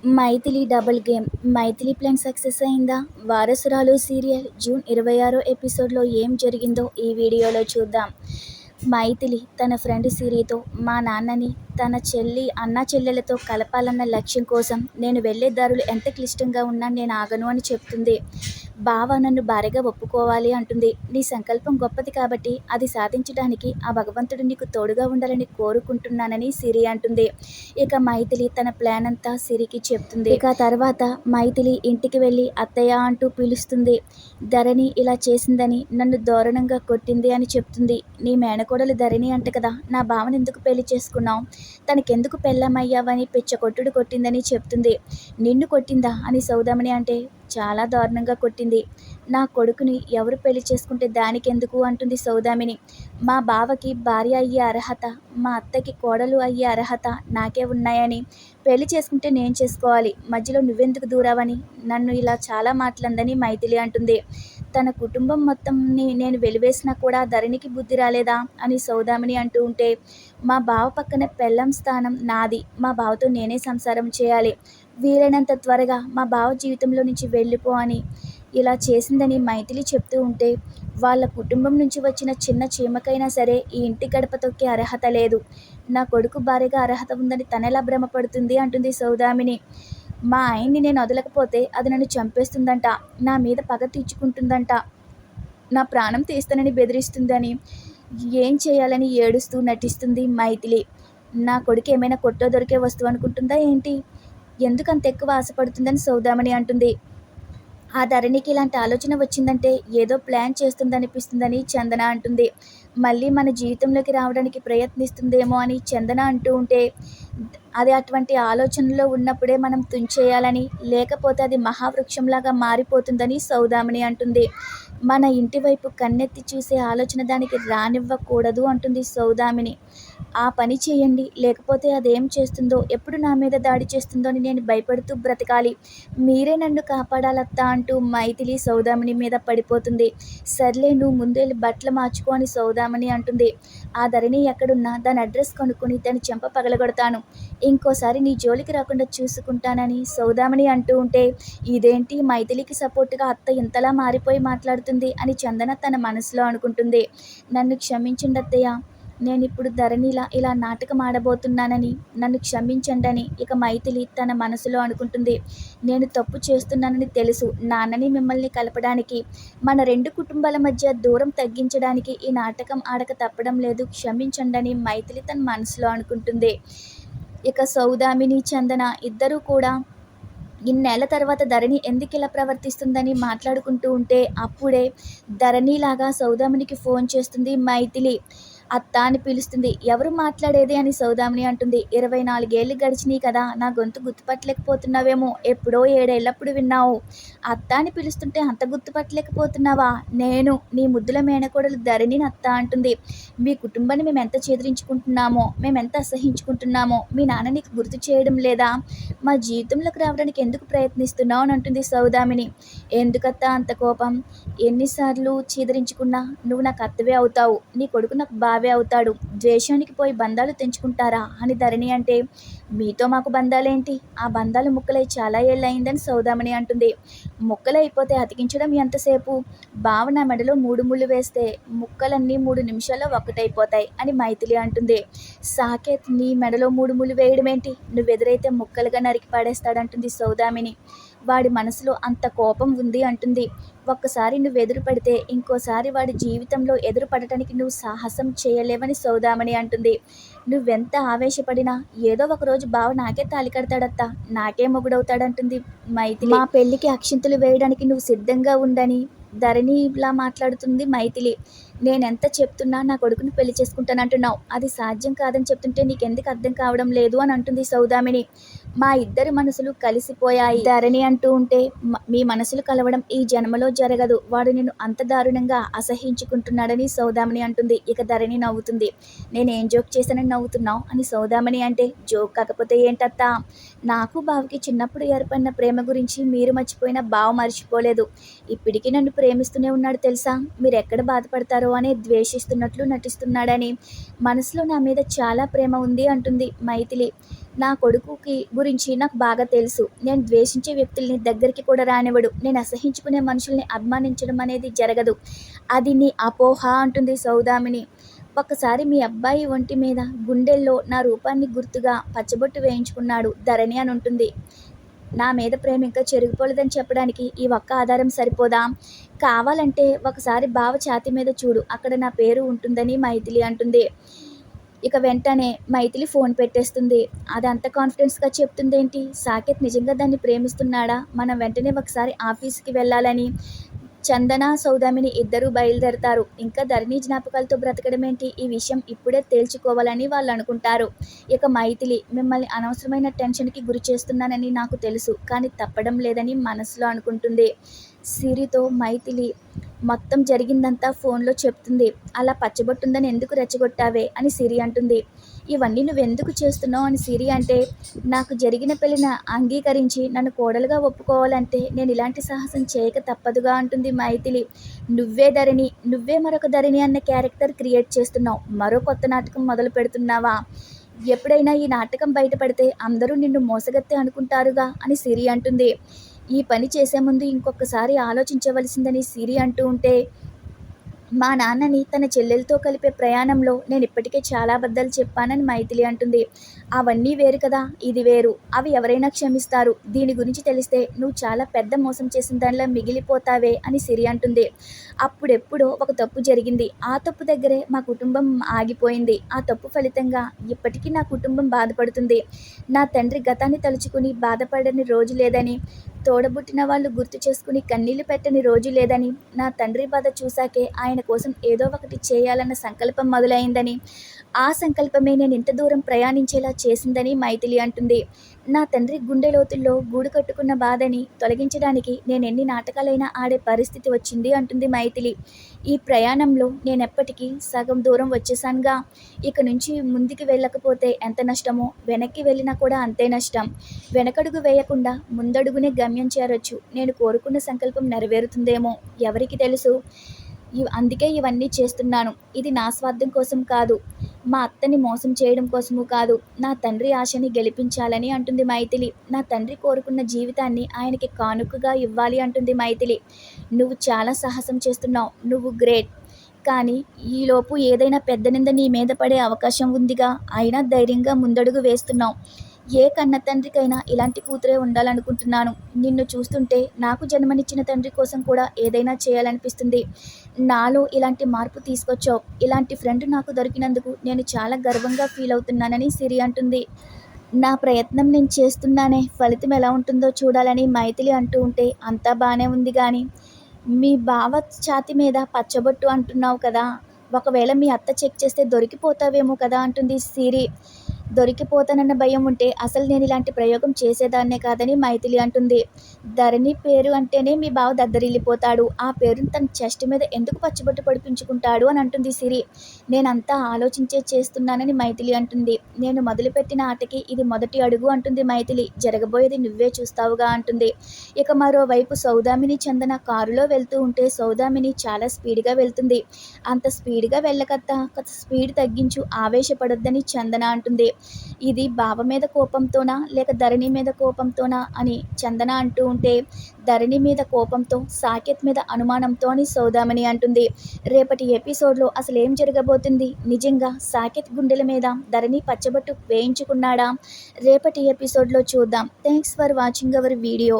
Maithili double game. Maithili plan success అయిందా? Varasuralu serial June 26 ఎపిసోడ్లో ఏం జరిగిందో ఈ వీడియోలో చూద్దాం. మైథిలి తన ఫ్రెండ్ సిరితో మా నాన్నని తన అన్నా చెల్లెలతో కలపాలన్న లక్ష్యం కోసం నేను వెళ్ళే దారులు ఎంత క్లిష్టంగా ఉన్నా నేను ఆగను అని చెప్తుంది. బావ నన్ను భార్యగా ఒప్పుకోవాలి అంటుంది. నీ సంకల్పం గొప్పది కాబట్టి అది సాధించడానికి ఆ భగవంతుడు నీకు తోడుగా ఉండాలని కోరుకుంటున్నానని సిరి అంటుంది. ఇక మైథిలి తన ప్లాన్ అంతా సిరికి చెప్తుంది. ఇక తర్వాత మైథిలి ఇంటికి వెళ్ళి అత్తయ్య అంటూ పిలుస్తుంది. ధరణి ఇలా చేసిందని నన్ను దారుణంగా కొట్టింది అని చెప్తుంది. నీ మేనకోడలు ధరణి అంట కదా, నా బావని ఎందుకు పెళ్లి చేసుకున్నావు, తనకెందుకు పెళ్ళమయ్యావని పిచ్చకొట్టుడు కొట్టిందని చెప్తుంది. నిన్ను కొట్టిందా అని సౌదామిని అంటే చాలా దారుణంగా కొట్టింది. నా కొడుకుని ఎవరు పెళ్లి చేసుకుంటే దానికెందుకు అంటుంది సౌదామిని. మా బావకి భార్య అయ్యే అర్హత, మా అత్తకి కోడలు అయ్యే అర్హత నాకే ఉన్నాయని, పెళ్లి చేసుకుంటే నేను చేసుకోవాలి, మధ్యలో నువ్వెందుకు దూరావని నన్ను ఇలా చాలా మాటలందని మైథిలి అంటుంది. తన కుటుంబం మొత్తంని నేను వెలివేసినా కూడా ధరణికి బుద్ధి రాలేదా అని సౌదామిని అంటూ ఉంటే, మా బావ పక్కన పెళ్ళం స్థానం నాది, మా బావతో నేనే సంసారం చేయాలి, వీలైనంత త్వరగా మా బావ జీవితంలో నుంచి వెళ్ళిపో అని ఇలా చేసిందని మైథిలి చెప్తూ ఉంటే, వాళ్ళ కుటుంబం నుంచి వచ్చిన చిన్న చీమకైనా సరే ఈ ఇంటి గడప తొక్కే అర్హత లేదు, నా కొడుకు భార్యగా అర్హత ఉందని తనెలా భ్రమపడుతుంది అంటుంది సౌదామిని. మా ఆయన్ని నేను వదలకపోతే అది నన్ను చంపేస్తుందంట, నా మీద పగ తీర్చుకుంటుందంట, నా ప్రాణం తీస్తానని బెదిరిస్తుందని ఏం చేయాలని ఏడుస్తూ నటిస్తుంది మైథిలి. నా కొడుకు ఏమైనా కొట్టో దొరికే వస్తువు అనుకుంటుందా ఏంటి, ఎందుకంత ఎక్కువ ఆశపడుతుందని సౌదామణి అంటుంది. ఆ ధరణికి ఇలాంటి ఆలోచన వచ్చిందంటే ఏదో ప్లాన్ చేస్తుందనిపిస్తుందని చందన అంటుంది. మళ్ళీ మన జీవితంలోకి రావడానికి ప్రయత్నిస్తుందేమో అని చందన అంటూ ఉంటే, అది అటువంటి ఆలోచనలో ఉన్నప్పుడే మనం తుంచేయాలని, లేకపోతే అది మహావృక్షంలాగా మారిపోతుందని సౌదామిని అంటుంది. మన ఇంటి వైపు కన్నెత్తి చూసే ఆలోచన దానికి రానివ్వకూడదు అంటుంది సౌదామిని. ఆ పని చేయండి, లేకపోతే అదేం చేస్తుందో, ఎప్పుడు నా మీద దాడి చేస్తుందో అని నేను భయపడుతూ బ్రతకాలి, మీరే నన్ను కాపాడాలత్తా అంటూ మైథిలి సౌదామిని మీద పడిపోతుంది. సర్లే, నువ్వు ముందెళ్ళి బట్టలు మార్చుకో అని సౌదామిని అంటుంది. ఆ ధరణి ఎక్కడున్నా దాని అడ్రస్ కనుక్కొని దాని చెంప పగలగొడతాను, ఇంకోసారి నీ జోలికి రాకుండా చూసుకుంటానని సౌదామిని అంటూ ఉంటే, ఇదేంటి మైథిలికి సపోర్టుగా అత్త ఇంతలా మారిపోయి మాట్లాడుతుంది అని చందన తన మనసులో అనుకుంటుంది. నన్ను క్షమించండి అత్తయ్య, నేనిప్పుడు ధరణిలా ఇలా నాటకం ఆడబోతున్నానని నన్ను క్షమించండని ఇక మైథిలి తన మనసులో అనుకుంటుంది. నేను తప్పు చేస్తున్నానని తెలుసు, నాన్నని మిమ్మల్ని కలపడానికి, మన రెండు కుటుంబాల మధ్య దూరం తగ్గించడానికి ఈ నాటకం ఆడక తప్పడం లేదు, క్షమించండని మైథిలి తన మనసులో అనుకుంటుంది. ఇక సౌదామిని చందన ఇద్దరూ కూడా ఇన్నేళ్ల తర్వాత ధరణి ఎందుకు ఇలా ప్రవర్తిస్తుందని మాట్లాడుకుంటూ ఉంటే, అప్పుడే ధరణిలాగా సౌదామినికి ఫోన్ చేస్తుంది మైథిలి. అత్త అని పిలుస్తుంది. ఎవరు మాట్లాడేది అని సౌదామిని అంటుంది. 24 ఏళ్ళు గడిచినాయి కదా, నా గొంతు గుర్తుపట్టలేకపోతున్నావేమో, ఎప్పుడో 7 ఏళ్ళప్పుడు విన్నావు, అత్త అని పిలుస్తుంటే అంత గుర్తుపట్టలేకపోతున్నావా, నేను నీ ముద్దుల మేనకోడలు ధరణిని అత్త అంటుంది. మీ కుటుంబాన్ని మేము ఎంత చేదరించుకుంటున్నామో, మేమెంత అసహించుకుంటున్నామో మీ నాన్న నీకు గుర్తు చేయడం లేదా, మా జీవితంలోకి రావడానికి ఎందుకు ప్రయత్నిస్తున్నావు అని అంటుంది సౌదామిని. ఎందుకత్తా అంత కోపం, ఎన్నిసార్లు చీదరించుకున్నా నువ్వు నాకు అత్తవే అవుతావు, నీ కొడుకు నాకు బావే అవుతాడు, ద్వేషానికి పోయి బంధాలు తెంచుకుంటారా అని ధరణి అంటే, మీతో మాకు బంధాలేంటి, ఆ బంధాలు ముక్కలై చాలా ఏళ్ళయిందని సౌదామిని అంటుంది. ముక్కలైపోతే అతికించడం ఎంతసేపు, బావ నా మెడలో 3 ముళ్ళు వేస్తే ముక్కలన్నీ 3 నిమిషాల్లో ఒక్కటైపోతాయి అని మైథిలి అంటుంది. సాకేత్ నీ మెడలో 3 ముళ్ళు వేయడం ఏంటి, నువ్వెదురైతే ముక్కలుగా నరికి పాడేస్తాడంటుంది సౌదామిని. వాడి మనసులో అంత కోపం ఉంది అంటుంది. ఒక్కసారి నువ్వు ఎదురు పడితే ఇంకోసారి వాడి జీవితంలో ఎదురు పడటానికి నువ్వు సాహసం చేయలేవని సౌదామణి అంటుంది. నువ్వెంత ఆవేశపడినా ఏదో ఒకరోజు బావ నాకే తాళి కడతాడత్తా, నాకే మొగుడవుతాడంటుంది మైథిలి. మా పెళ్లికి అక్షింతలు వేయడానికి నువ్వు సిద్ధంగా ఉండని ధరణి ఇలా మాట్లాడుతుంది మైథిలి. నేనెంత చెప్తున్నా నా కొడుకుని పెళ్లి చేసుకుంటానంటున్నావు, అది సాధ్యం కాదని చెప్తుంటే నీకెందుకు అర్థం కావడం లేదు అని అంటుంది సౌదామిని. మా ఇద్దరి మనసులు కలిసిపోయాయి ధరణి అంటూ ఉంటే, మీ మనసులు కలవడం ఈ జన్మలో జరగదు, వాడు నిన్ను అంత దారుణంగా అసహించుకుంటున్నాడని సౌదామిని అంటుంది. ఇక ధరణి నవ్వుతుంది. నేనేం జోక్ చేశానని నవ్వుతున్నావు అని సౌదామిని అంటే, జోక్ కాకపోతే ఏంటత్తా, నాకు బావకి చిన్నప్పుడు ఏర్పడిన ప్రేమ గురించి మీరు మర్చిపోయిన బావ మర్చిపోలేదు, ఇప్పటికీ నన్ను ప్రేమిస్తూనే ఉన్నాడు తెలుసా, మీరెక్కడ బాధపడతారో అనే ద్వేషిస్తున్నట్లు నటిస్తున్నాడని, మనసులో నా మీద చాలా ప్రేమ ఉంది అంటుంది మైథిలి. నా కొడుకుకి గురించి నాకు బాగా తెలుసు. నేను ద్వేషించే వ్యక్తుల్ని దగ్గరికి కూడా రానివ్వడు. నేను అసహించుకునే మనుషుల్ని అభిమానించడం అనేది జరగదు. అది నీ అపోహ అంటుంది సౌదామిని. ఒక్కసారి మీ అబ్బాయి ఒంటి మీద గుండెల్లో నా రూపాన్ని గుర్తుగా పచ్చబొట్టు వేయించుకున్నాడు ధరణి అని ఉంటుంది. నా మీద ప్రేమ ఇంకా చెరిగిపోలేదని చెప్పడానికి ఈ ఒక్క ఆధారం సరిపోదా? కావాలంటే ఒకసారి బావ ఛాతీ మీద చూడు, అక్కడ నా పేరు ఉంటుందని మైథిలి అంటుంది. ఇక వెంటనే మైథిలి ఫోన్ పెట్టేస్తుంది. అదంత కాన్ఫిడెన్స్గా చెప్తుందేంటి? సాకేత్ నిజంగా దాన్ని ప్రేమిస్తున్నాడా? మనం వెంటనే ఒకసారి ఆఫీస్కి వెళ్ళాలని చందన సౌదామిని ఇద్దరూ బయలుదేరతారు. ఇంకా ధరణి జ్ఞాపకాలతో బ్రతకడమేంటి? ఈ విషయం ఇప్పుడే తేల్చుకోవాలని వాళ్ళు అనుకుంటారు. ఇక మైథిలి, మిమ్మల్ని అనవసరమైన టెన్షన్కి గురి చేస్తున్నానని నాకు తెలుసు, కానీ తప్పడం లేదని మనసులో అనుకుంటుంది. సిరితో మైథిలి మొత్తం జరిగిందంతా ఫోన్లో చెప్తుంది. అలా పచ్చబొట్టుందని ఎందుకు రెచ్చగొట్టావే అని సిరి అంటుంది. ఇవన్నీ నువ్వెందుకు చేస్తున్నావు అని సిరి అంటే, నాకు జరిగిన పెళ్లిని అంగీకరించి నన్ను కోడలుగా ఒప్పుకోవాలంటే నేను ఇలాంటి సాహసం చేయక తప్పదుగా అంటుంది మైథిలి. నువ్వే ధరణి, నువ్వే మరొక ధరణి అన్న క్యారెక్టర్ క్రియేట్ చేస్తున్నావు. మరో కొత్త నాటకం మొదలు పెడుతున్నావా? ఎప్పుడైనా ఈ నాటకం బయటపడితే అందరూ నిన్ను మోసగత్తే అనుకుంటారుగా అని సిరి అంటుంది. ఈ పని చేసే ముందు ఇంకొకసారి ఆలోచించవలసిందని సిరి అంటూ ఉంటే, మా నాన్నని తన చెల్లెలతో కలిపే ప్రయాణంలో నేను ఇప్పటికే చాలా అబద్ధాలు చెప్పానని మైథిలి అంటుంది. అవన్నీ వేరు కదా, ఇది వేరు. అవి ఎవరైనా క్షమిస్తారు. దీని గురించి తెలిస్తే నువ్వు చాలా పెద్ద మోసం చేసిన దానిలా మిగిలిపోతావే అని సిరి అంటుంది. అప్పుడెప్పుడో ఒక తప్పు జరిగింది. ఆ తప్పు దగ్గరే మా కుటుంబం ఆగిపోయింది. ఆ తప్పు ఫలితంగా ఇప్పటికీ నా కుటుంబం బాధపడుతుంది. నా తండ్రి గతాన్ని తలుచుకుని బాధపడని రోజు లేదని, తోడబుట్టిన వాళ్ళు గుర్తు చేసుకుని కన్నీళ్లు పెట్టని రోజు లేదని, నా తండ్రి బాధ చూశాకే ఆయన కోసం ఏదో ఒకటి చేయాలన్న సంకల్పం మొదలైందని, ఆ సంకల్పమే నేను ఇంత దూరం ప్రయాణించేలా చేసిందని మైథిలి అంటుంది. నా తండ్రి గుండె లోతుల్లో గూడు కట్టుకున్న బాధని తొలగించడానికి నేను ఎన్ని నాటకాలైనా ఆడే పరిస్థితి వచ్చింది అంటుంది మైథిలి. ఈ ప్రయాణంలో నేనెప్పటికీ సగం దూరం వచ్చేసానుగా. ఇక నుంచి ముందుకు వెళ్ళకపోతే ఎంత నష్టమో, వెనక్కి వెళ్ళినా కూడా అంతే నష్టం. వెనకడుగు వేయకుండా ముందడుగునే గమ్యం చేరొచ్చు. నేను కోరుకున్న సంకల్పం నెరవేరుతుందేమో, ఎవరికి తెలుసు? అందుకే ఇవన్నీ చేస్తున్నాను. ఇది నా స్వార్థం కోసం కాదు, మా అత్తని మోసం చేయడం కోసము కాదు, నా తండ్రి ఆశని గెలిపించాలని అంటుంది మైథిలి. నా తండ్రి కోరుకున్న జీవితాన్ని ఆయనకి కానుకగా ఇవ్వాలి అంటుంది మైథిలి. నువ్వు చాలా సాహసం చేస్తున్నావు, నువ్వు గ్రేట్. కానీ ఈలోపు ఏదైనా పెద్ద నింద నీ మీద పడే అవకాశం ఉందిగా, అయినా ధైర్యంగా ముందడుగు వేస్తున్నావు. ఏ కన్న తండ్రికైనా ఇలాంటి కూతురే ఉండాలనుకుంటున్నాను. నిన్ను చూస్తుంటే నాకు జన్మనిచ్చిన తండ్రి కోసం కూడా ఏదైనా చేయాలనిపిస్తుంది. నాలో ఇలాంటి మార్పు తీసుకొచ్చావు. ఇలాంటి ఫ్రెండ్ నాకు దొరికినందుకు నేను చాలా గర్వంగా ఫీల్ అవుతున్నానని సిరి అంటుంది. నా ప్రయత్నం నేను చేస్తున్నానే, ఫలితం ఎలా ఉంటుందో చూడాలని మైథిలి అంటూ ఉంటే, అంతా బాగానే ఉంది కానీ మీ బావ ఛాతీ మీద పచ్చబొట్టు అంటున్నావు కదా, ఒకవేళ మీ అత్త చెక్ చేస్తే దొరికిపోతావేమో కదా అంటుంది సిరి. దొరికిపోతానన్న భయం ఉంటే అసలు నేను ఇలాంటి ప్రయోగం చేసేదాన్నే కాదని మైథిలి అంటుంది. ధరణి పేరు అంటేనే మీ బావ దద్దరిల్లిపోతాడు. ఆ పేరుని తన చెస్ట్ మీద ఎందుకు పచ్చబొట్టు పొడిపించుకుంటాడు అని అంటుంది సిరి. నేనంతా ఆలోచించే చేస్తున్నానని మైథిలి అంటుంది. నేను మొదలుపెట్టిన ఆటకి ఇది మొదటి అడుగు అంటుంది మైథిలి. జరగబోయేది నువ్వే చూస్తావుగా అంటుంది. ఇక మరోవైపు సౌదామిని చందన కారులో వెళ్తూ ఉంటే సౌదామిని చాలా స్పీడ్గా వెళ్తుంది. అంత స్పీడ్గా వెళ్ళకత్తా కొంత స్పీడ్ తగ్గించు, ఆవేశపడొద్దని చందన అంటుంది. ఇది బావ మీద కోపంతోనా లేక ధరణి మీద కోపంతోనా అని చందన అంటూ ఉంటే, ధరణి మీద కోపంతో, సాకేత్ మీద అనుమానంతో అని సౌదామిని అంటుంది. రేపటి ఎపిసోడ్లో అసలు ఏం జరగబోతుంది? నిజంగా సాకేత్ గుండెల మీద ధరణి పచ్చబొట్టు వేయించుకున్నాడా? రేపటి ఎపిసోడ్లో చూద్దాం. Thanks for watching our video.